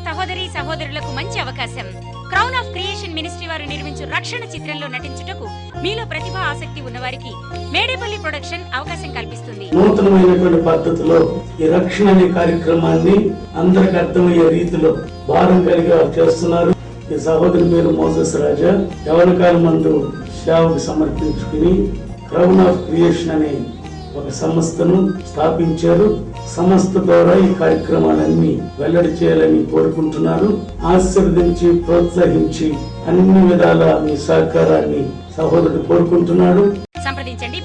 సహోదరి సహోదరులకు మంచి అవకాశం. క్రౌన్ ఆఫ్ క్రియేషన్ మినిస్ట్రీ వారు నిర్మించు రక్షణ చిత్రంలో నటించుటకు మీలో ప్రతిభ ఆసక్తి ఉన్నవారికి మేడేపల్లి ప్రొడక్షన్ అవకాశం కల్పిస్తుంది. నూతనమైనటువంటి పద్ధతిలో ఈ రక్షణ అనే కార్యక్రమాన్ని అందరికి అర్థమయ్యే రీతిలో భారం కలిగా చేస్తున్నారు. ఈ సహోదరి మీరు మోసెస్ రాజా యవనకాల మందు సేవకు సమర్పించుకుని క్రౌన్ ఆఫ్ క్రియేషన్ అనే ఒక సంస్థను స్థాపించారు. సంస్థ ద్వారా ఈ కార్యక్రమాలన్నీ వెల్లడి చేయాలని కోరుకుంటున్నారు. ఆశీర్వదించి ప్రోత్సహించి అన్ని విధాల మీ సహకారాన్ని సహోదరుడు కోరుకుంటున్నాడు. సంప్రదించండి.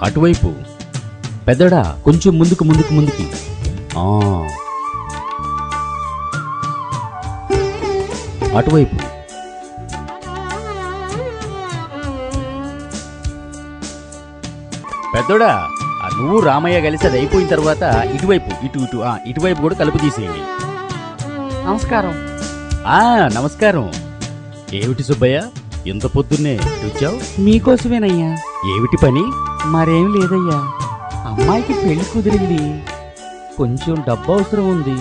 అటువైపు పెద్దడా కొంచెం ముందుకు అటువైపు పెద్దోడా నువ్వు రామయ్య కలిసి అది అయిపోయిన తర్వాత ఇటువైపు ఇటువైపు కూడా కలుపు తీసేయండి. నమస్కారం. నమస్కారం. ఏమిటి సుబ్బయ్య ఇంత పొద్దున్నే వచ్చావు? మీకోసమేనయ్యా. ఏమిటి పని? మరేం లేదయ్యా, అమ్మాయికి పెళ్లి కుదిరింది, కొంచెం డబ్బు అవసరం ఉంది.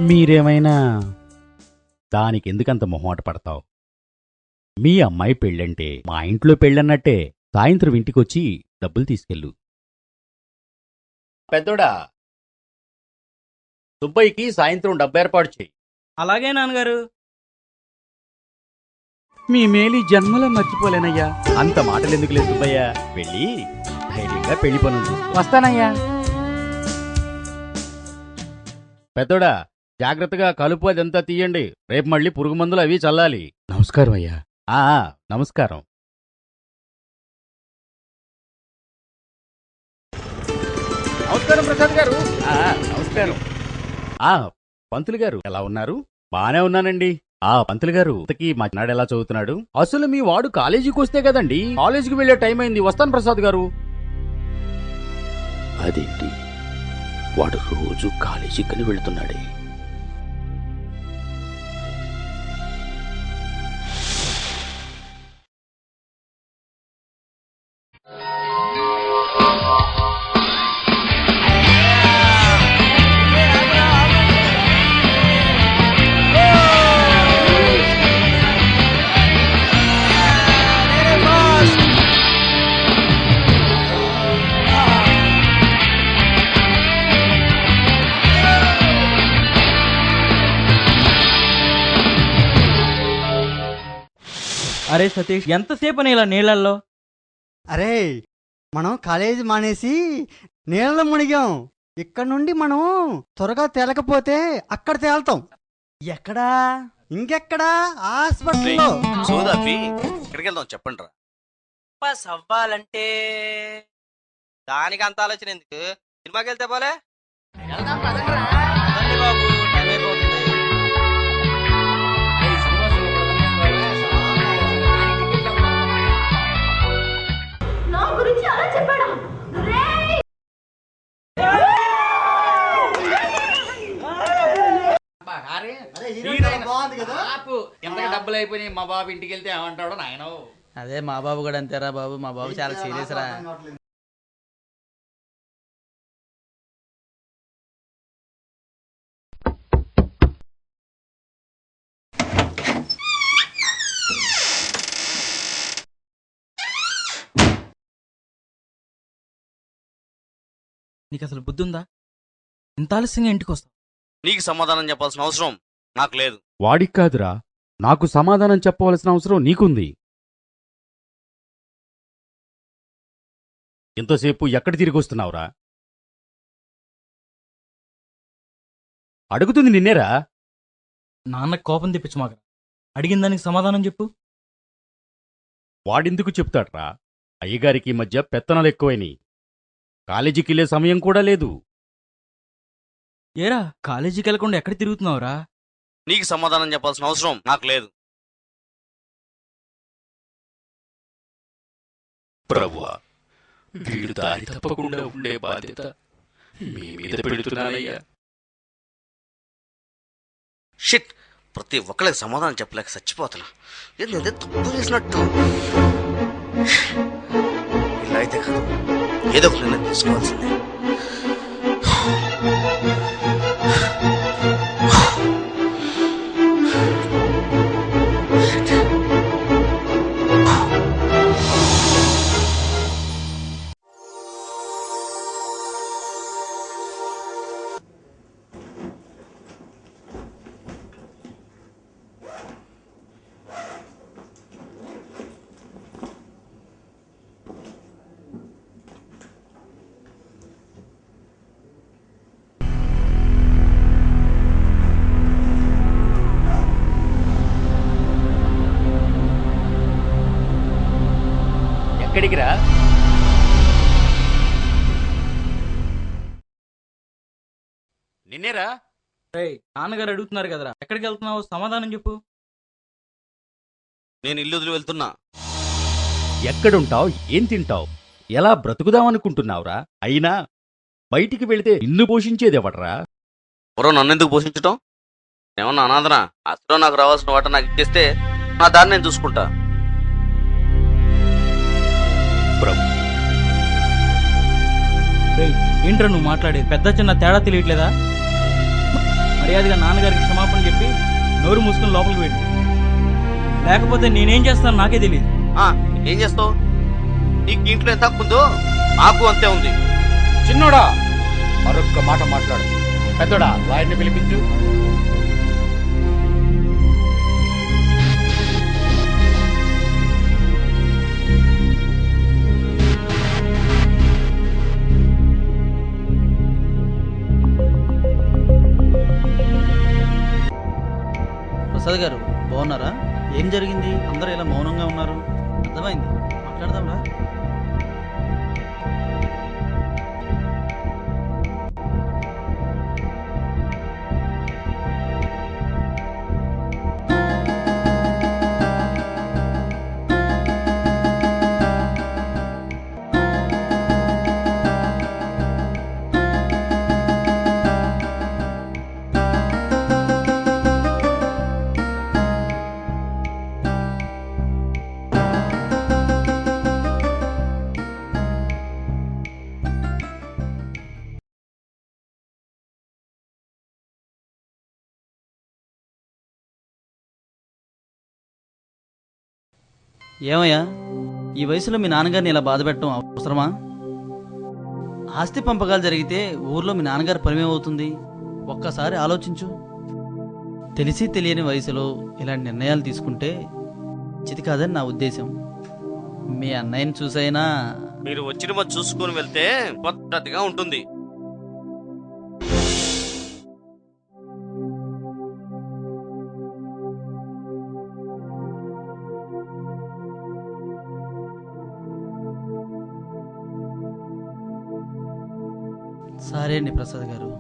మీరేమైనా దానికెందుకంత మొహమాట పడతావు? మీ అమ్మాయి పెళ్ళంటే మా ఇంట్లో పెళ్ళన్నట్టే. సాయంత్రం ఇంటికొచ్చి డబ్బులు తీసుకెళ్ళు. పెద్దోడా సుబ్బయ్యకి సాయంత్రం డబ్బు ఏర్పాటు చెయ్యి. అలాగే నాన్నగారు. మీ మేలు జన్మలో మర్చిపోలేనయ్యా. అంత మాటలెందుకులే సుబ్బయ్య, వెళ్ళి ధైర్యంగా పెళ్లి పనులు చూసుకో. వస్తానయ్యా. పెద్దోడా జాగ్రత్తగా కలుపు అదంతా తీయండి. రేపు మళ్ళీ పురుగు మందులు అవి చల్లాలి. నమస్కారం అయ్యా. నమస్కారం. నమస్కారం ప్రసాద్ గారు. నమస్కారం. పంతులు గారు ఎలా ఉన్నారు? బానే ఉన్నానండి. పంతులు గారు మా చిన్నాడు ఎలా చదువుతున్నాడు? అసలు మీ వాడు కాలేజీకి వస్తే కదండి. కాలేజీకి వెళ్లే టైం అయింది. వస్తాను ప్రసాద్ గారు. అదేంటి వాడు రోజు కాలేజీకని వెళ్తున్నాడే? అరే సతీష్, ఎంతసేపు ఇలా నీళ్ళల్లో? అరే మనం కాలేజీ మానేసి నీళ్ళలో మునిగాం. ఇక్కడ నుండి మనం త్వరగా తేలకపోతే అక్కడ తేల్తాం. ఎక్కడా? ఇంకెక్కడా? హాస్పిటల్లో. సోదాపి ఎక్కడికి వెళ్దాం చెప్పండి రా. పాస్ అవ్వాలంటే దానికి అంత ఆలోచన ఎందుకు? సినిమాకి వెళ్తే పోలే. పదండి బాబు, టైం అయిపోతుంది. నా గురించి అలా చెప్పాడా? డబ్బులు అయిపోయినాయి. మా బాబు ఇంటికి వెళ్తే ఏమంటాడో నాయన. అదే మా బాబు కూడా అంతేరా బాబు. మా బాబు చాలా సీరియస్ రా. నీకు అసలు బుద్ధి ఉందా? ఇంత ఆలస్యంగా ఇంటికి వస్తావు? నీకు సమాధానం చెప్పాల్సిన అవసరం నాకు లేదు. వాడికి కాదురా, నాకు సమాధానం చెప్పవలసిన అవసరం నీకుంది. ఎంతసేపు ఎక్కడ తిరిగి వస్తున్నావురా? అడుగుతుంది నిన్నేరా. నాన్నకు కోపం తెప్పించు మాకు. అడిగిన దానికి సమాధానం చెప్పు. వాడెందుకు చెప్తాడ్రా? అయ్యగారికి ఈ మధ్య పెత్తనాలు ఎక్కువైనాయి. కాలేజీకి వెళ్ళే సమయం కూడా లేదు. ఏరా, కాలేజీకి వెళ్ళకుండా ఎక్కడ తిరుగుతున్నావురా? నీకు సమాధానం చెప్పాల్సిన అవసరం నాకు లేదు. ప్రభువా, వీడు దారి తప్పకుండా ఉండే బాధ్యత మీ మీద పెడుతున్నానయ్యా. షిట్, ప్రతి ఒక్కరికి సమాధానం చెప్పలేక చచ్చిపోతున్నా. ఏంటంటే తప్పు చేసినట్టు. ఇలా అయితే కాదు, ఏదో ఒక నిర్ణయం తీసుకోవాల్సిందే. ఎక్కడికి రా? నిన్నేరా. నాన్నగారు అడుగుతున్నారు కదరా, ఎక్కడికి వెళ్తున్నావు? సమాధానం చెప్పు. నేను ఇల్లు వదిలి వెళ్తున్నా. ఎక్కడుంటావు? ఏం తింటావు? ఎలా బ్రతుకుదామనుకుంటున్నావురా? అయినా బయటికి వెళితే నిన్ను పోషించేదెవడ్రా? ఎవరో నన్నెందుకు పోషించటం? ఏమన్నా అనాథనా? అసలు నాకు రావాల్సిన వాట నాకు ఇచ్చేస్తే నా దాన్ని నేను చూసుకుంటా. ఏంట్రా నువ్వు మాట్లాడేది? పెద్ద చిన్న తేడా తెలియట్లేదా? మర్యాదగా నాన్నగారికి క్షమాపణ చెప్పి నోరు మూసుకుని లోపలికి వెళ్ళి, లేకపోతే నేనేం చేస్తాను నాకే తెలియదు. ఏం చేస్తావు? నీకు ఇంట్లో ఎంత హక్కు ఉందో నాకు అంతే ఉంది. చిన్నోడా, మరొక్క మాట మాట్లాడు. పెద్దోడా, లాయర్ని పిలిపించు. ప్రసాద్ గారు బాగున్నారా? ఏం జరిగింది? అందరూ ఇలా మౌనంగా ఉన్నారు. అర్థమైంది, మాట్లాడదాంరా. ఏమయ్యా, ఈ వయసులో మీ నాన్నగారిని ఇలా బాధపెట్టడం అవసరమా? ఆస్తి పంపకాలు జరిగితే ఊర్లో మీ నాన్నగారి పరిమేమవుతుంది? ఒక్కసారి ఆలోచించు. తెలిసి తెలియని వయసులో ఇలాంటి నిర్ణయాలు తీసుకుంటే చితి కాదని నా ఉద్దేశం. మీ అన్నయ్యని చూసైనా మీరు వచ్చిన చూసుకొని వెళ్తే పద్ధతిగా ఉంటుంది. సరే అండి ప్రసాద్ గారు.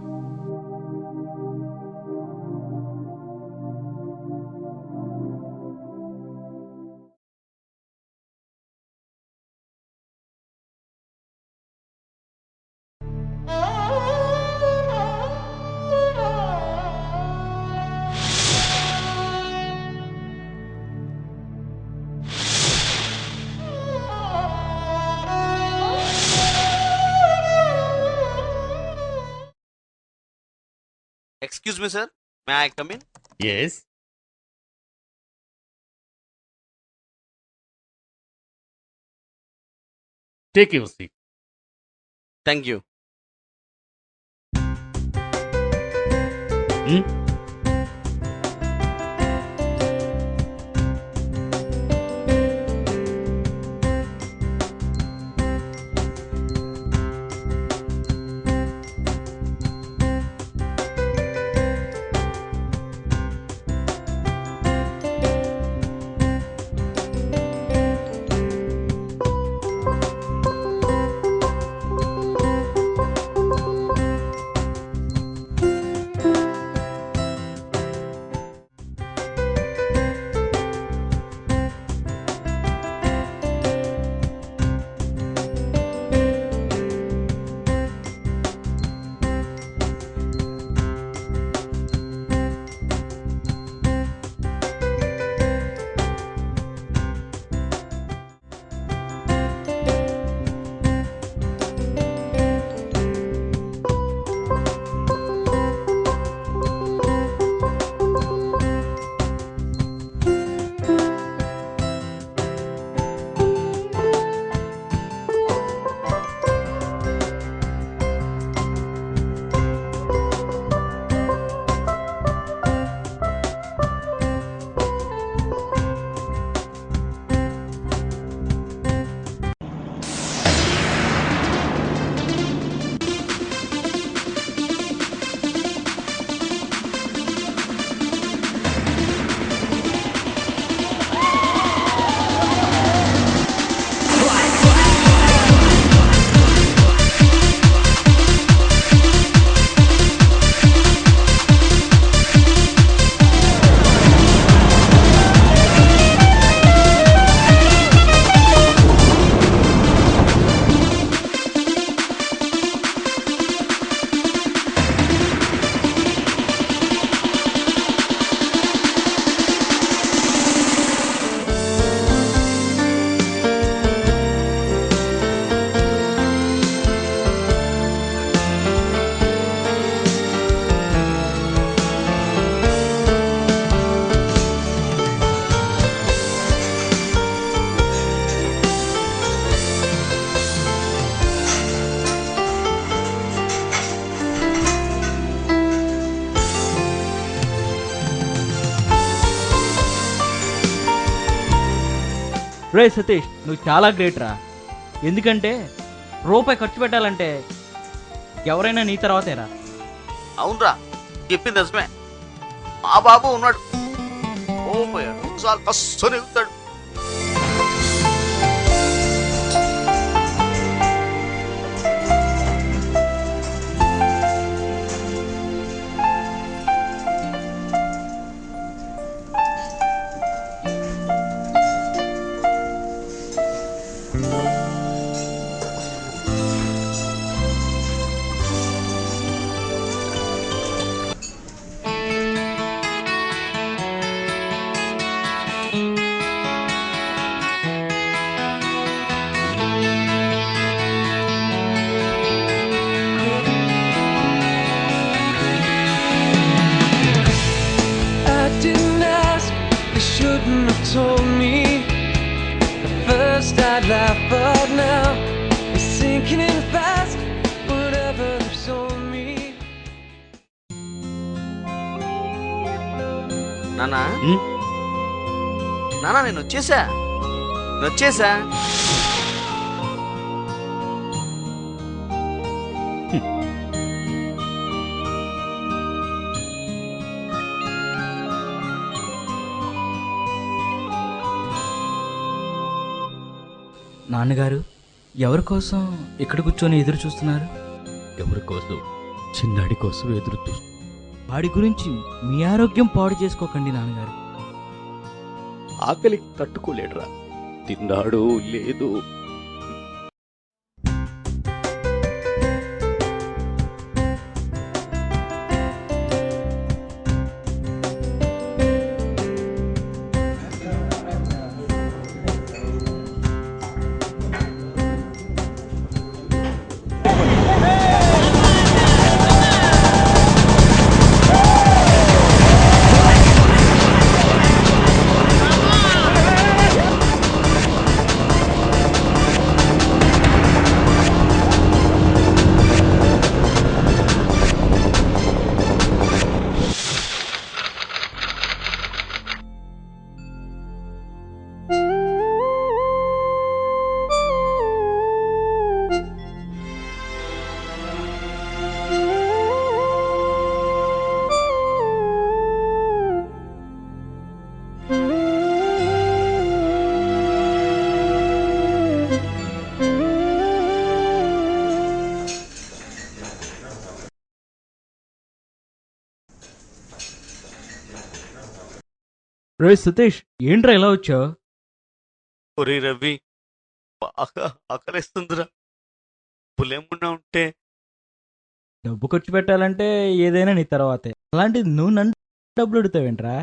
Excuse me, sir. May I come in? Yes. Take your seat. Thank you. రే సతీష్, నువ్వు చాలా గ్రేట్ రా. ఎందుకంటే రూపాయి ఖర్చు పెట్టాలంటే ఎవరైనా నీ తర్వాతేరా. అవునరా, చెప్పింది నిజమే. మా బాబు ఉన్నాడు, పోయాడు, కస్సని వెళ్తాడు. Told me the first I'd laugh, but now it's sinking in fast. Whatever they've told me. నానా నానా, నేను వచ్చేసా. నాన్నగారు ఎవరి కోసం ఇక్కడ కూర్చొని ఎదురు చూస్తున్నారు? ఎవరి కోసం? చిన్నాడి కోసం ఎదురు వాడి గురించి మీ ఆరోగ్యం పాడు చేసుకోకండి నాన్నగారు. ఆకలికి తట్టుకోలేడురా. తిన్నాడు లేదు. రే సతీష్, ఏంట్రా ఎలా వచ్చావు? ఒరే రవి, బాగా ఆకలిస్తుందిరా. పులేమున్నా ఉంటే. డబ్బు ఖర్చు పెట్టాలంటే ఏదైనా నీ తర్వాతే. అలాంటిది నువ్వు నన్ను డబ్బులు అడుగుతావేంట్రా?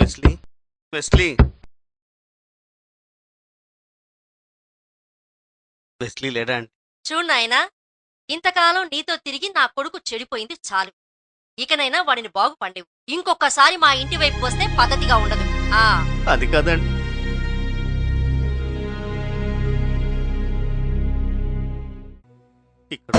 వెస్లీ, వెస్లీ, వెస్లీ లేడా అండి? చూడు నాయనా, ఇంతకాలం నీతో తిరిగి నా కొడుకు చెడిపోయింది చాలు. ఇకనైనా వాడిని బాగు పండేవు. ఇంకొకసారి మా ఇంటి వైపు వస్తే పద్ధతిగా ఉండదు. అది కాదండి. ఇక్కడ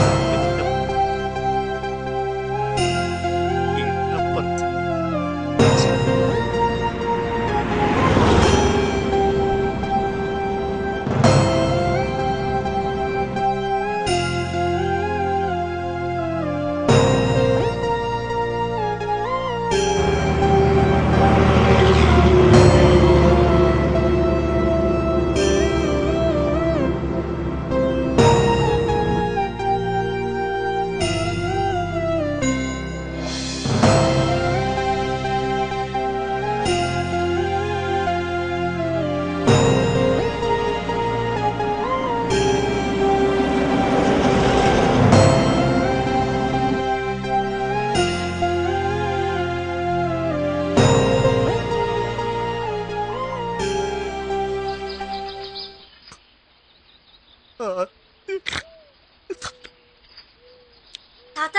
తాత,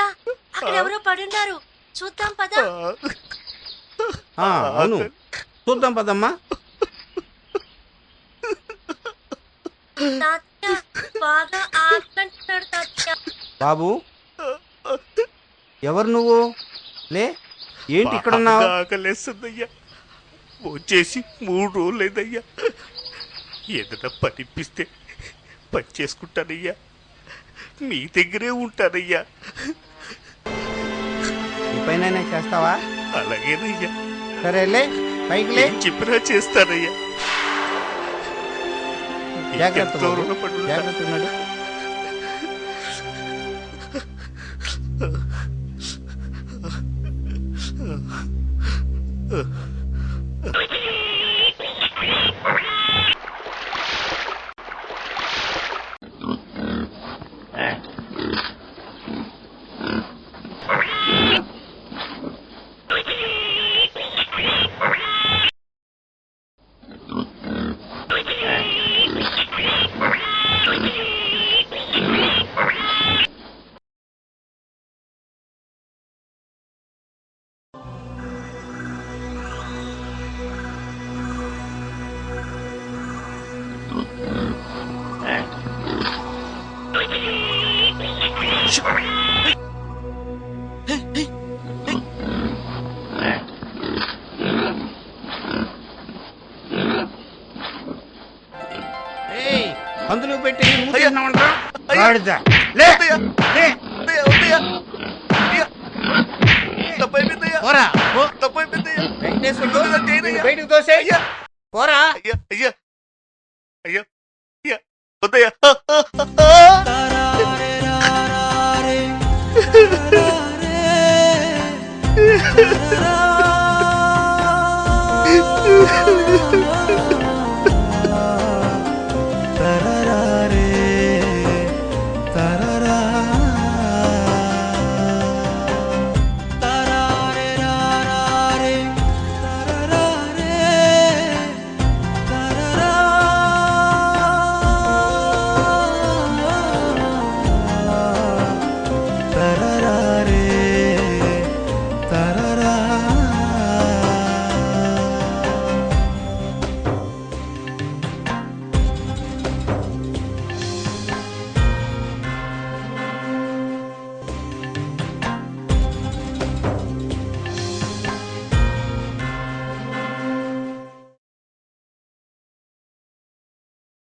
అక్కడెవరో పడున్నారు, చూద్దాం పద. అవును, చూద్దాం పదమ్మా. బాగా ఆకలంటున్నాడు తాతయ్య. బాబు, ఎవరు నువ్వు? లే, ఏంటి ఇక్కడ ఉన్నావు? ఆకలేస్తుందయ్యా. వచ్చేసి 3 రోజులేదయ్యా. ఏదైనా పనిపిస్తే పని చేసుకుంటానయ్యా. మీ దగ్గరే ఉంటానయ్యా. ఈ పైన చేస్తావా? అలాగేనయ్యా. సరే లే, పైకి లే. చెప్పినా చేస్తానయ్యా. జాగ్రత్త, జాగ్రత్త ఉన్నాడు. గాడిద లే లే పోరా వెంకటేశ్వరుడు నిన్ను బయటకు తోసేయ్ పోరా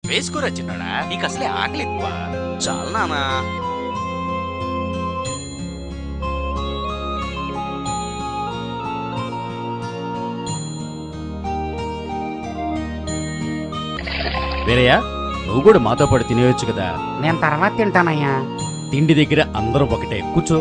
వేసుకోరా చిన్నాడా, నీకు అసలే ఆకలి ఎక్కువ. చాలు నానా. వేరయ్యా, నువ్వు కూడా మాతో పాటు తినేయొచ్చు కదా. నేను తర్వాత తింటానయ్యా. తిండి దగ్గర అందరూ ఒకటే, కూర్చో.